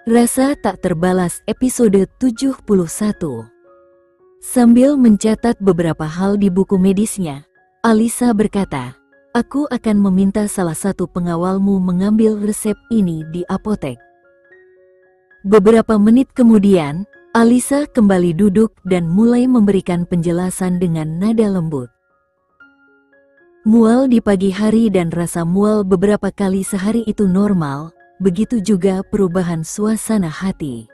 Rasa tak terbalas episode 71. Sambil mencatat beberapa hal di buku medisnya, Alisa berkata, "Aku akan meminta salah satu pengawalmu mengambil resep ini di apotek." Beberapa menit kemudian, Alisa kembali duduk dan mulai memberikan penjelasan dengan nada lembut. Mual di pagi hari dan rasa mual beberapa kali sehari itu normal. Begitu juga perubahan suasana hati.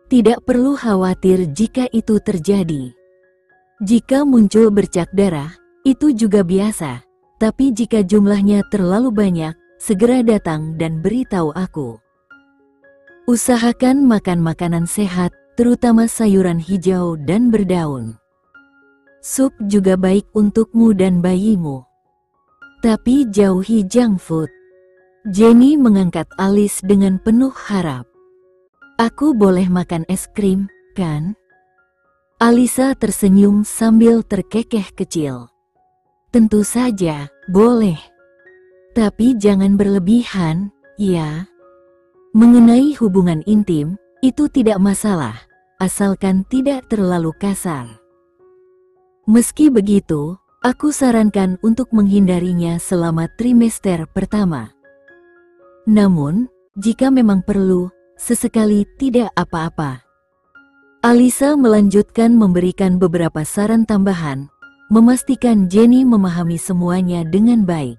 Tidak perlu khawatir jika itu terjadi. Jika muncul bercak darah, itu juga biasa. Tapi jika jumlahnya terlalu banyak, segera datang dan beritahu aku. Usahakan makan makanan sehat, terutama sayuran hijau dan berdaun. Sup juga baik untukmu dan bayimu. Tapi jauhi junk food. Jenny mengangkat alis dengan penuh harap. "Aku boleh makan es krim, kan?" Alisa tersenyum sambil terkekeh kecil. "Tentu saja, boleh. Tapi jangan berlebihan, ya. Mengenai hubungan intim, itu tidak masalah, asalkan tidak terlalu kasar. Meski begitu, aku sarankan untuk menghindarinya selama trimester pertama. Namun, jika memang perlu, sesekali tidak apa-apa." Alisa melanjutkan memberikan beberapa saran tambahan, memastikan Jenny memahami semuanya dengan baik.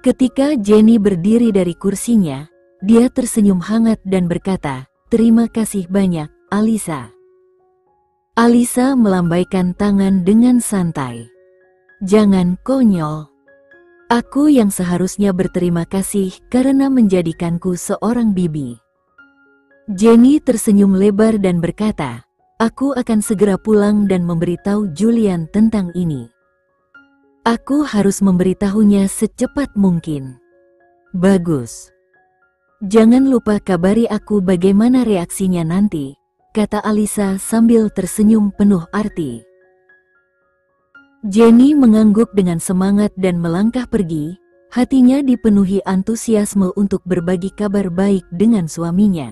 Ketika Jenny berdiri dari kursinya, dia tersenyum hangat dan berkata, "Terima kasih banyak, Alisa." Alisa melambaikan tangan dengan santai. "Jangan konyol. Aku yang seharusnya berterima kasih karena menjadikanku seorang bibi." Jenny tersenyum lebar dan berkata, "Aku akan segera pulang dan memberitahu Julian tentang ini. Aku harus memberitahunya secepat mungkin." "Bagus. Jangan lupa kabari aku bagaimana reaksinya nanti," kata Alisa sambil tersenyum penuh arti. Jenny mengangguk dengan semangat dan melangkah pergi, hatinya dipenuhi antusiasme untuk berbagi kabar baik dengan suaminya.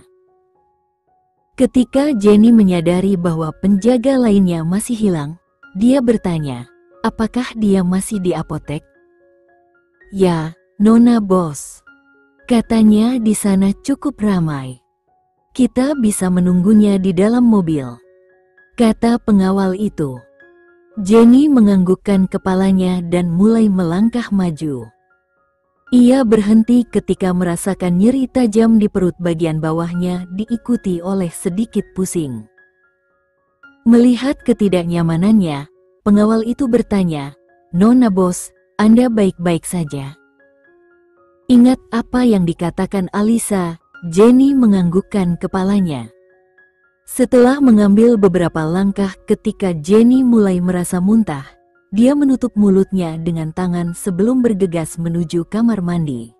Ketika Jenny menyadari bahwa penjaga lainnya masih hilang, dia bertanya, "Apakah dia masih di apotek?" "Ya, Nona Bos. Katanya di sana cukup ramai. Kita bisa menunggunya di dalam mobil," kata pengawal itu. Jenny menganggukkan kepalanya dan mulai melangkah maju. Ia berhenti ketika merasakan nyeri tajam di perut bagian bawahnya diikuti oleh sedikit pusing. Melihat ketidaknyamanannya, pengawal itu bertanya, "Nona Bos, Anda baik-baik saja?" Ingat apa yang dikatakan Alisa, Jenny menganggukkan kepalanya. Setelah mengambil beberapa langkah ketika Jenny mulai merasa muntah, dia menutup mulutnya dengan tangan sebelum bergegas menuju kamar mandi.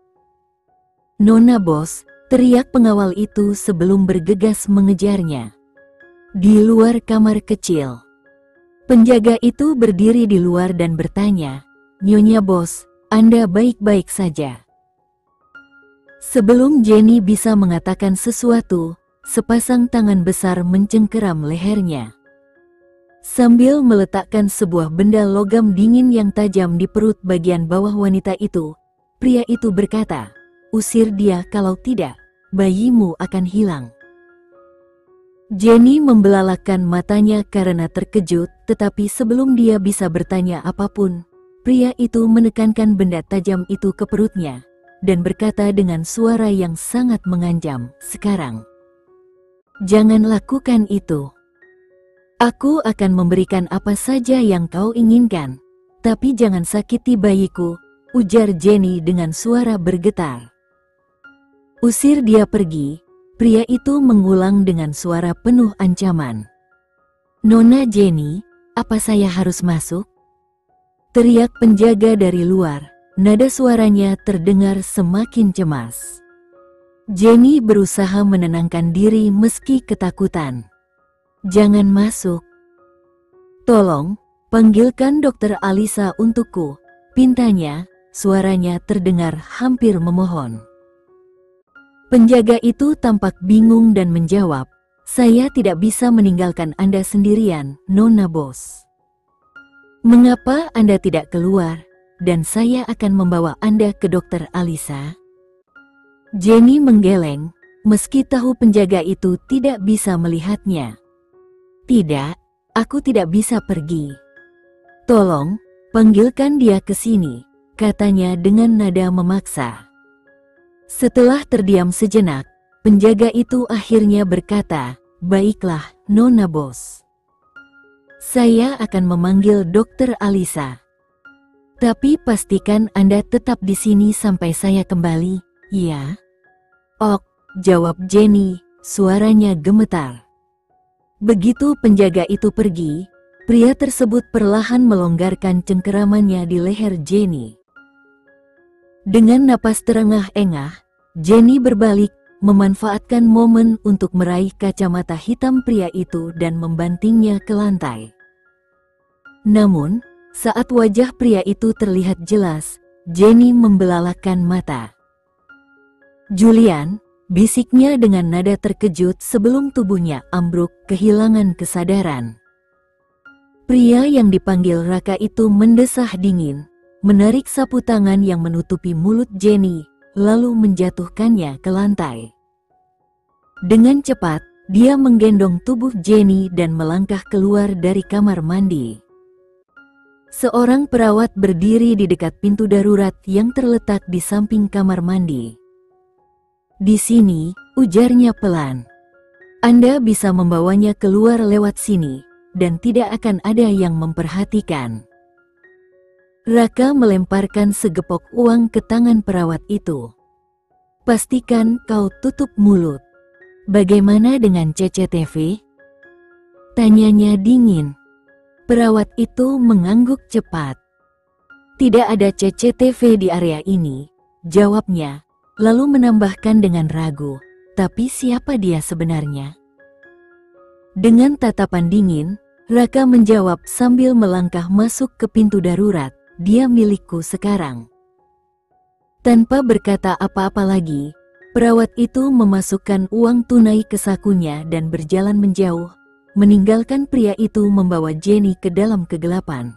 "Nona Bos," teriak pengawal itu sebelum bergegas mengejarnya. Di luar kamar kecil, penjaga itu berdiri di luar dan bertanya, "Nyonya Bos, Anda baik-baik saja?" Sebelum Jenny bisa mengatakan sesuatu, sepasang tangan besar mencengkeram lehernya. Sambil meletakkan sebuah benda logam dingin yang tajam di perut bagian bawah wanita itu, pria itu berkata, "Usir dia, kalau tidak, bayimu akan hilang." Jenny membelalakan matanya karena terkejut, tetapi sebelum dia bisa bertanya apapun, pria itu menekankan benda tajam itu ke perutnya, dan berkata dengan suara yang sangat mengancam, "Sekarang, jangan lakukan itu. Aku akan memberikan apa saja yang kau inginkan, tapi jangan sakiti bayiku," ujar Jenny dengan suara bergetar. "Usir dia pergi," pria itu mengulang dengan suara penuh ancaman. "Nona Jenny, apa saya harus masuk?" teriak penjaga dari luar, nada suaranya terdengar semakin cemas. Jenny berusaha menenangkan diri meski ketakutan. "Jangan masuk. Tolong, panggilkan dokter Alisa untukku," pintanya, suaranya terdengar hampir memohon. Penjaga itu tampak bingung dan menjawab, "Saya tidak bisa meninggalkan Anda sendirian, Nona Bos. Mengapa Anda tidak keluar, dan saya akan membawa Anda ke Dokter Alisa?" Jenny menggeleng, meski tahu penjaga itu tidak bisa melihatnya. "Tidak, aku tidak bisa pergi. Tolong, panggilkan dia ke sini," katanya dengan nada memaksa. Setelah terdiam sejenak, penjaga itu akhirnya berkata, "Baiklah, Nona Bos. Saya akan memanggil Dokter Alisa. Tapi pastikan Anda tetap di sini sampai saya kembali, ya?" "Ok," jawab Jenny, suaranya gemetar. Begitu penjaga itu pergi, pria tersebut perlahan melonggarkan cengkeramannya di leher Jenny. Dengan napas terengah-engah, Jenny berbalik, memanfaatkan momen untuk meraih kacamata hitam pria itu dan membantingnya ke lantai. Namun, saat wajah pria itu terlihat jelas, Jenny membelalakan mata. "Julian," bisiknya dengan nada terkejut sebelum tubuhnya ambruk kehilangan kesadaran. Pria yang dipanggil Raka itu mendesah dingin, menarik sapu tangan yang menutupi mulut Jenny, lalu menjatuhkannya ke lantai. Dengan cepat, dia menggendong tubuh Jenny dan melangkah keluar dari kamar mandi. Seorang perawat berdiri di dekat pintu darurat yang terletak di samping kamar mandi. "Di sini," ujarnya pelan. "Anda bisa membawanya keluar lewat sini, dan tidak akan ada yang memperhatikan." Raka melemparkan segepok uang ke tangan perawat itu. "Pastikan kau tutup mulut. Bagaimana dengan CCTV?" tanyanya dingin. Perawat itu mengangguk cepat. "Tidak ada CCTV di area ini," jawabnya, lalu menambahkan dengan ragu, "Tapi siapa dia sebenarnya?" Dengan tatapan dingin, Raka menjawab sambil melangkah masuk ke pintu darurat, "Dia milikku sekarang." Tanpa berkata apa-apa lagi, perawat itu memasukkan uang tunai ke sakunya dan berjalan menjauh, meninggalkan pria itu membawa Jenny ke dalam kegelapan.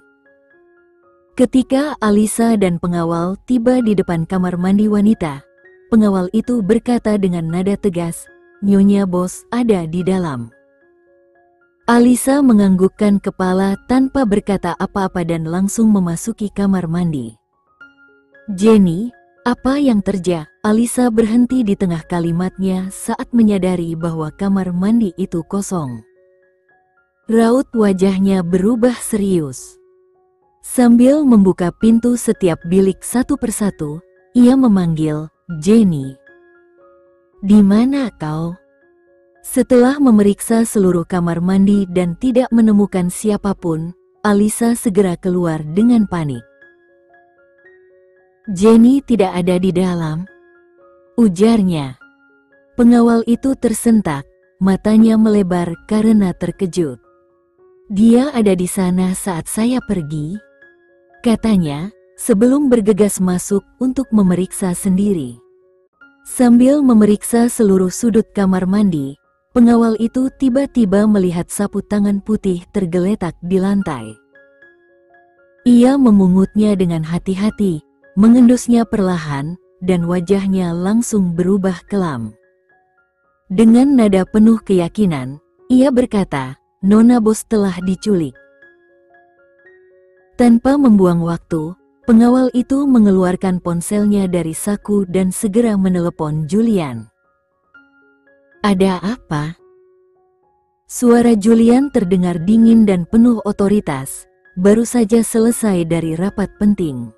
Ketika Alisa dan pengawal tiba di depan kamar mandi wanita, pengawal itu berkata dengan nada tegas, "Nyonya Bos ada di dalam." Alisa menganggukkan kepala tanpa berkata apa-apa dan langsung memasuki kamar mandi. "Jenny, apa yang terjadi?" Alisa berhenti di tengah kalimatnya saat menyadari bahwa kamar mandi itu kosong. Raut wajahnya berubah serius. Sambil membuka pintu setiap bilik satu persatu, ia memanggil, "Jenny, di mana kau?" Setelah memeriksa seluruh kamar mandi dan tidak menemukan siapapun, Alisa segera keluar dengan panik. "Jenny tidak ada di dalam," ujarnya. Pengawal itu tersentak, matanya melebar karena terkejut. "Dia ada di sana saat saya pergi," katanya, sebelum bergegas masuk untuk memeriksa sendiri. Sambil memeriksa seluruh sudut kamar mandi, pengawal itu tiba-tiba melihat sapu tangan putih tergeletak di lantai. Ia memungutnya dengan hati-hati, mengendusnya perlahan, dan wajahnya langsung berubah kelam. Dengan nada penuh keyakinan, ia berkata, "Nona Bos telah diculik." Tanpa membuang waktu, pengawal itu mengeluarkan ponselnya dari saku dan segera menelepon Julian. "Ada apa?" Suara Julian terdengar dingin dan penuh otoritas, baru saja selesai dari rapat penting.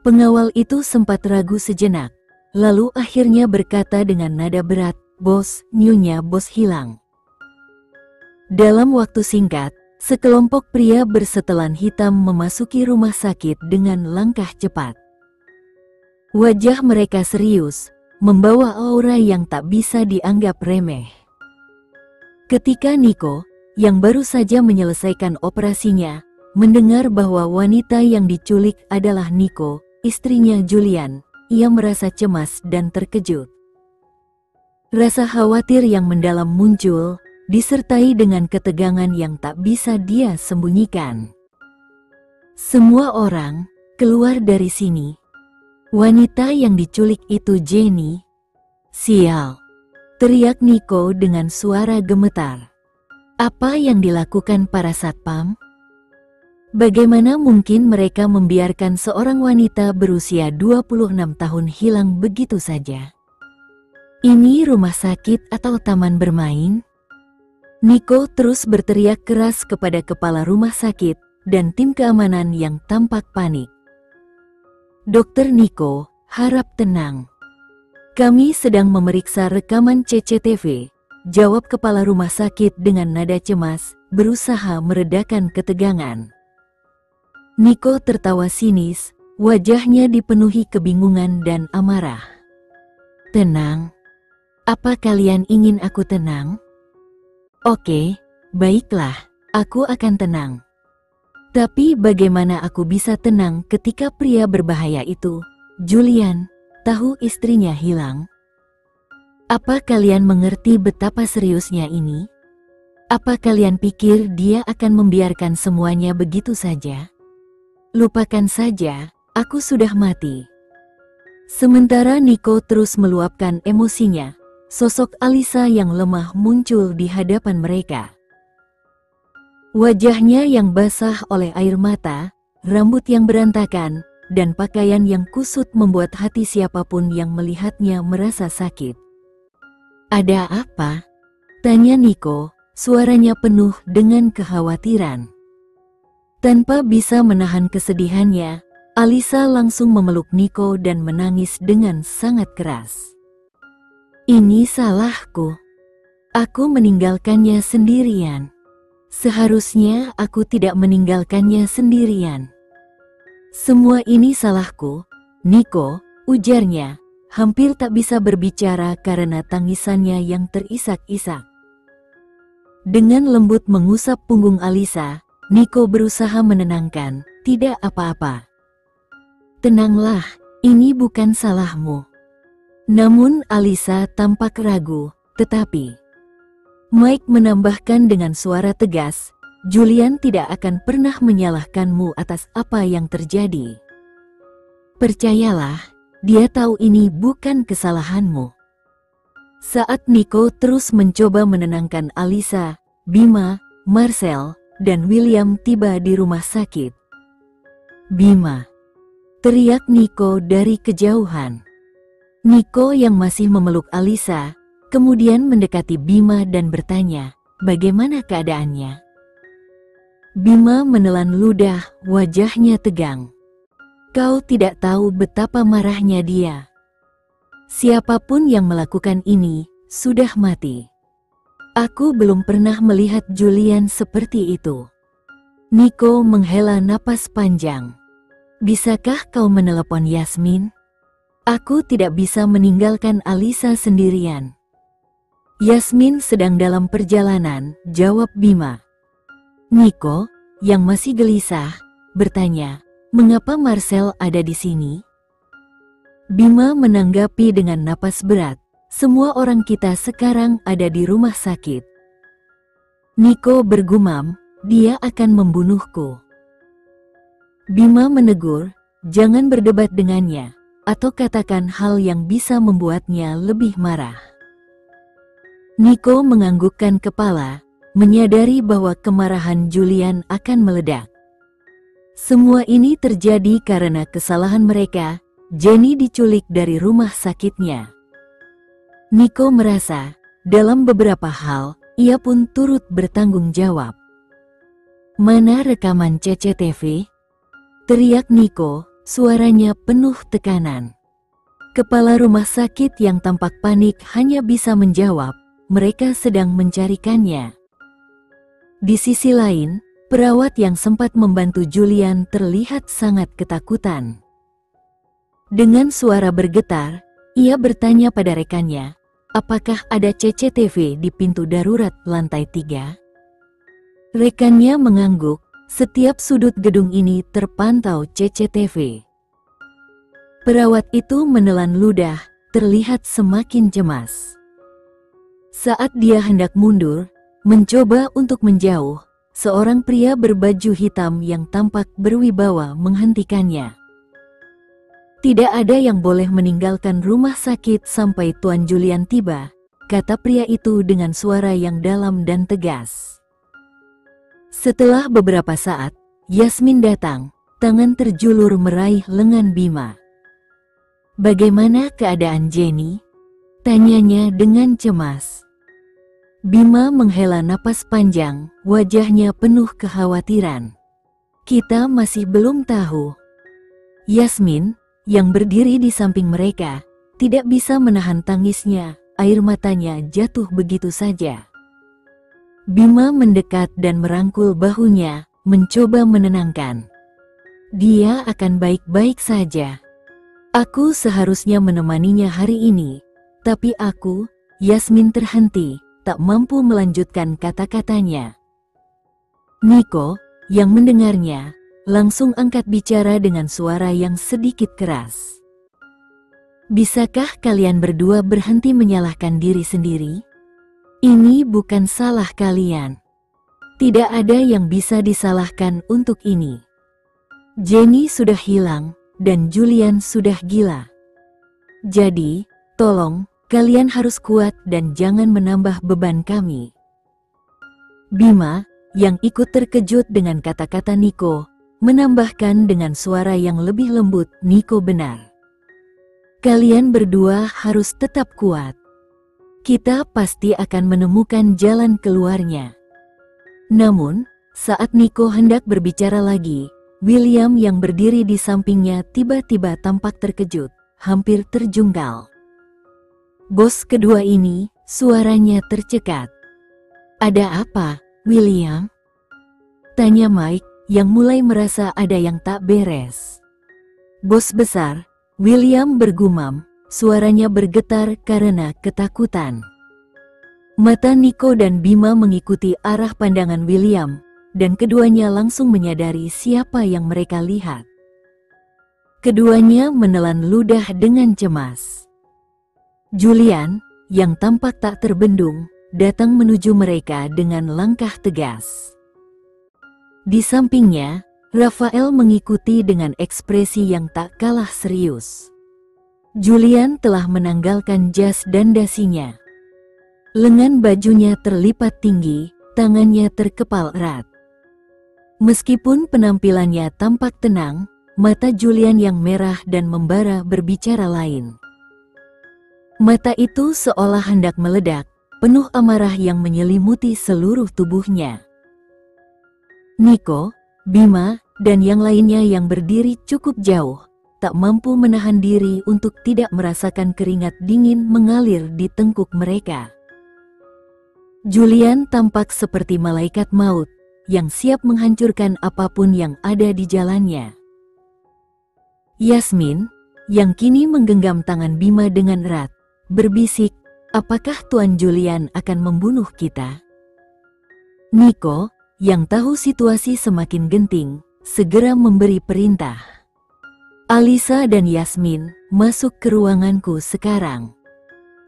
Pengawal itu sempat ragu sejenak, lalu akhirnya berkata dengan nada berat, "Bos, Nyonya Bos hilang." Dalam waktu singkat, sekelompok pria bersetelan hitam memasuki rumah sakit dengan langkah cepat. Wajah mereka serius, membawa aura yang tak bisa dianggap remeh. Ketika Nico, yang baru saja menyelesaikan operasinya, mendengar bahwa wanita yang diculik adalah Nico, istrinya Julian, ia merasa cemas dan terkejut. Rasa khawatir yang mendalam muncul, disertai dengan ketegangan yang tak bisa dia sembunyikan. Semua orang, keluar dari sini. Wanita yang diculik itu Jenny. Sial, teriak Nico dengan suara gemetar. Apa yang dilakukan para satpam? Bagaimana mungkin mereka membiarkan seorang wanita berusia 26 tahun hilang begitu saja? Ini rumah sakit atau taman bermain? Nico terus berteriak keras kepada kepala rumah sakit dan tim keamanan yang tampak panik. Dokter Nico, harap tenang. Kami sedang memeriksa rekaman CCTV, jawab kepala rumah sakit dengan nada cemas, berusaha meredakan ketegangan. Nico tertawa sinis, wajahnya dipenuhi kebingungan dan amarah. Tenang? Apa kalian ingin aku tenang? Oke, baiklah, aku akan tenang. Tapi bagaimana aku bisa tenang ketika pria berbahaya itu, Julian, tahu istrinya hilang? Apa kalian mengerti betapa seriusnya ini? Apa kalian pikir dia akan membiarkan semuanya begitu saja? Lupakan saja, aku sudah mati. Sementara Nico terus meluapkan emosinya, sosok Alisa yang lemah muncul di hadapan mereka. Wajahnya yang basah oleh air mata, rambut yang berantakan, dan pakaian yang kusut membuat hati siapapun yang melihatnya merasa sakit. Ada apa? Tanya Nico, suaranya penuh dengan kekhawatiran. Tanpa bisa menahan kesedihannya, Alisa langsung memeluk Nico dan menangis dengan sangat keras. Ini salahku. Aku meninggalkannya sendirian. Seharusnya aku tidak meninggalkannya sendirian. Semua ini salahku, Nico, ujarnya, hampir tak bisa berbicara karena tangisannya yang terisak-isak. Dengan lembut mengusap punggung Alisa, Nico berusaha menenangkan, tidak apa-apa. Tenanglah, ini bukan salahmu. Namun Alisa tampak ragu, tetapi Mike menambahkan dengan suara tegas, Julian tidak akan pernah menyalahkanmu atas apa yang terjadi. Percayalah, dia tahu ini bukan kesalahanmu. Saat Nico terus mencoba menenangkan Alisa, Bima, Marcel, dan William tiba di rumah sakit. Bima, teriak Nico dari kejauhan. Nico yang masih memeluk Alisa, kemudian mendekati Bima dan bertanya, bagaimana keadaannya? Bima menelan ludah, wajahnya tegang. Kau tidak tahu betapa marahnya dia. Siapapun yang melakukan ini, sudah mati. Aku belum pernah melihat Julian seperti itu. Nico menghela napas panjang. Bisakah kau menelepon Yasmin? Aku tidak bisa meninggalkan Alisa sendirian. Yasmin sedang dalam perjalanan, jawab Bima. Nico, yang masih gelisah, bertanya, mengapa Marcel ada di sini? Bima menanggapi dengan napas berat. Semua orang kita sekarang ada di rumah sakit. Nico bergumam, dia akan membunuhku. Bima menegur, jangan berdebat dengannya, atau katakan hal yang bisa membuatnya lebih marah. Nico menganggukkan kepala, menyadari bahwa kemarahan Julian akan meledak. Semua ini terjadi karena kesalahan mereka. Jenny diculik dari rumah sakitnya. Nico merasa, dalam beberapa hal, ia pun turut bertanggung jawab. Mana rekaman CCTV? Teriak Nico, suaranya penuh tekanan. Kepala rumah sakit yang tampak panik hanya bisa menjawab, mereka sedang mencarikannya. Di sisi lain, perawat yang sempat membantu Julian terlihat sangat ketakutan. Dengan suara bergetar, ia bertanya pada rekannya, apakah ada CCTV di pintu darurat lantai 3? Rekannya mengangguk, setiap sudut gedung ini terpantau CCTV. Perawat itu menelan ludah, terlihat semakin cemas. Saat dia hendak mundur, mencoba untuk menjauh, seorang pria berbaju hitam yang tampak berwibawa menghentikannya. Tidak ada yang boleh meninggalkan rumah sakit sampai Tuan Julian tiba, kata pria itu dengan suara yang dalam dan tegas. Setelah beberapa saat, Yasmin datang, tangan terjulur meraih lengan Bima. "Bagaimana keadaan Jenny?" tanyanya dengan cemas. Bima menghela napas panjang, wajahnya penuh kekhawatiran. "Kita masih belum tahu." Yasmin, yang berdiri di samping mereka, tidak bisa menahan tangisnya, air matanya jatuh begitu saja. Bima mendekat dan merangkul bahunya, mencoba menenangkan. "Dia akan baik-baik saja. Aku seharusnya menemaninya hari ini, tapi aku..." Yasmin terhenti, tak mampu melanjutkan kata-katanya. Niko, yang mendengarnya, langsung angkat bicara dengan suara yang sedikit keras. "Bisakah kalian berdua berhenti menyalahkan diri sendiri? Ini bukan salah kalian. Tidak ada yang bisa disalahkan untuk ini. Jenny sudah hilang, dan Julian sudah gila. Jadi, tolong, kalian harus kuat dan jangan menambah beban kami." Bima, yang ikut terkejut dengan kata-kata Niko, menambahkan dengan suara yang lebih lembut, "Niko benar. Kalian berdua harus tetap kuat. Kita pasti akan menemukan jalan keluarnya." Namun, saat Niko hendak berbicara lagi, William yang berdiri di sampingnya tiba-tiba tampak terkejut, hampir terjungkal. Bos kedua ini, suaranya tercekat. "Ada apa, William?" tanya Mike, yang mulai merasa ada yang tak beres. "Bos besar," William bergumam, suaranya bergetar karena ketakutan. Mata Niko dan Bima mengikuti arah pandangan William, dan keduanya langsung menyadari siapa yang mereka lihat. Keduanya menelan ludah dengan cemas. Julian, yang tampak tak terbendung, datang menuju mereka dengan langkah tegas. Di sampingnya, Rafael mengikuti dengan ekspresi yang tak kalah serius. Julian telah menanggalkan jas dan dasinya. Lengan bajunya terlipat tinggi, tangannya terkepal erat. Meskipun penampilannya tampak tenang, mata Julian yang merah dan membara berbicara lain. Mata itu seolah hendak meledak, penuh amarah yang menyelimuti seluruh tubuhnya. Niko, Bima, dan yang lainnya yang berdiri cukup jauh, tak mampu menahan diri untuk tidak merasakan keringat dingin mengalir di tengkuk mereka. Julian tampak seperti malaikat maut, yang siap menghancurkan apapun yang ada di jalannya. Yasmin, yang kini menggenggam tangan Bima dengan erat, berbisik, "Apakah Tuan Julian akan membunuh kita?" Niko, yang tahu situasi semakin genting, segera memberi perintah. "Alisa dan Yasmin, masuk ke ruanganku sekarang."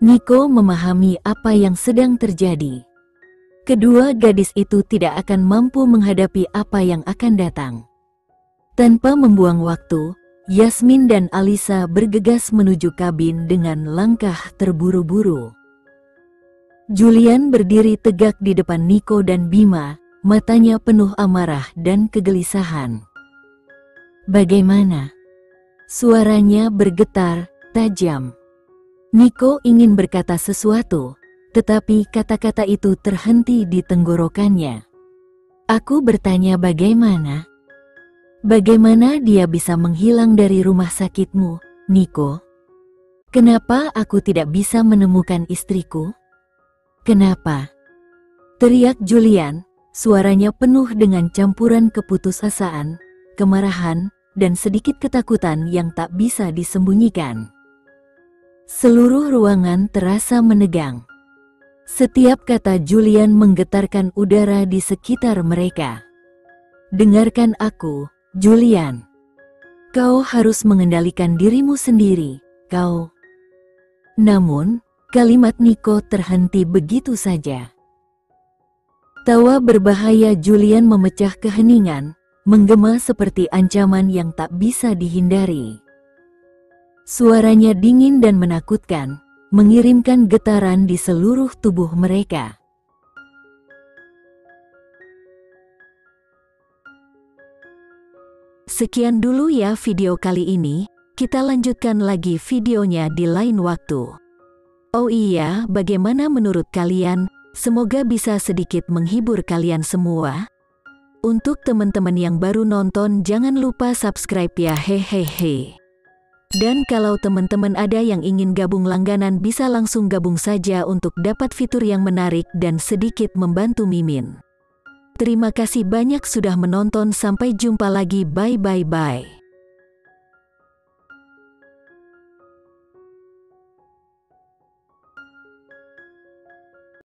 Niko memahami apa yang sedang terjadi. Kedua gadis itu tidak akan mampu menghadapi apa yang akan datang. Tanpa membuang waktu, Yasmin dan Alisa bergegas menuju kabin dengan langkah terburu-buru. Julian berdiri tegak di depan Niko dan Bima, matanya penuh amarah dan kegelisahan. "Bagaimana?" Suaranya bergetar, tajam. Niko ingin berkata sesuatu, tetapi kata-kata itu terhenti di tenggorokannya. "Aku bertanya bagaimana? Bagaimana dia bisa menghilang dari rumah sakitmu, Niko? Kenapa aku tidak bisa menemukan istriku? Kenapa?" teriak Julian, suaranya penuh dengan campuran keputusasaan, kemarahan, dan sedikit ketakutan yang tak bisa disembunyikan. Seluruh ruangan terasa menegang. Setiap kata Julian menggetarkan udara di sekitar mereka. "Dengarkan aku, Julian. Kau harus mengendalikan dirimu sendiri, kau..." Namun, Kalimat Nico terhenti begitu saja. Tawa berbahaya Julian memecah keheningan, menggema seperti ancaman yang tak bisa dihindari. Suaranya dingin dan menakutkan, mengirimkan getaran di seluruh tubuh mereka. Sekian dulu ya video kali ini, kita lanjutkan lagi videonya di lain waktu. Oh iya, bagaimana menurut kalian? Semoga bisa sedikit menghibur kalian semua. Untuk teman-teman yang baru nonton, jangan lupa subscribe ya, hehehe. Dan kalau teman-teman ada yang ingin gabung langganan, bisa langsung gabung saja untuk dapat fitur yang menarik dan sedikit membantu Mimin. Terima kasih banyak sudah menonton, sampai jumpa lagi, bye.